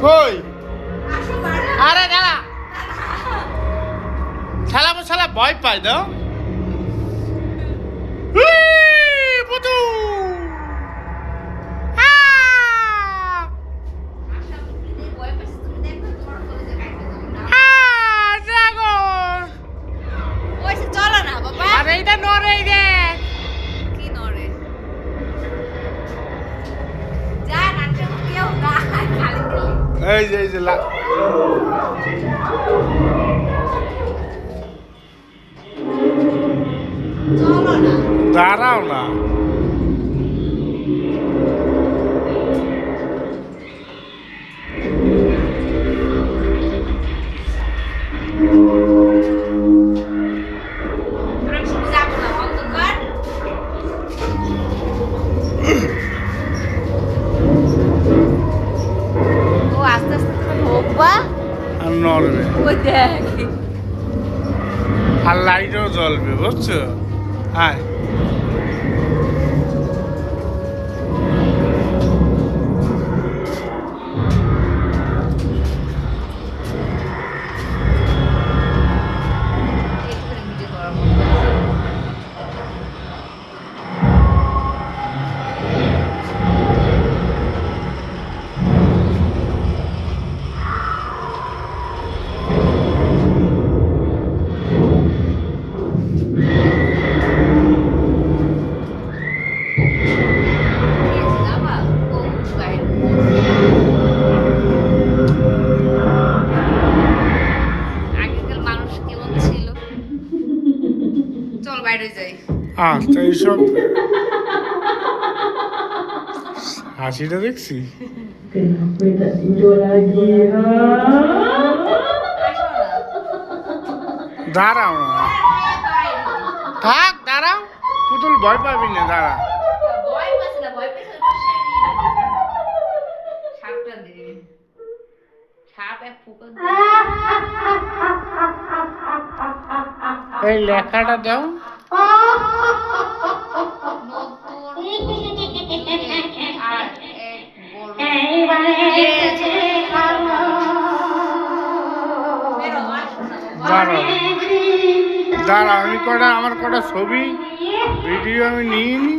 কই আরে দাঁড়া শালা শালা ভয় পায় দাও পুতু আরে এটা নরে রে কি নরে যা নাটক কেউ না খালি এই যে চলো না দাঁড়াও না আমি শুধু যাবো না অন্ধকার ও আস্তে আস্তে তুমি ঢোকবা আর নড়বে ওই দেখ আর লাইটও জ্বলবে বুঝছো হ্যাঁ আগেকার মানুষ কেমন ছিল চল বাইরে যাই আচ্ছা এইসব হাসিটা দেখছি দাঁড়াও না থাক দাঁড়াও পুতুল ভয় পাবি না দাঁড়া ভয় পাচ্ছে না ভয় পেয়েছে সাপটা দে সাপ এক ফুকা এই লেখাটা দাও আর এক দাঁড়াও দাঁড়াও আমি কটা আমার কটা ছবি ভিডিও আমি নিয়ে নি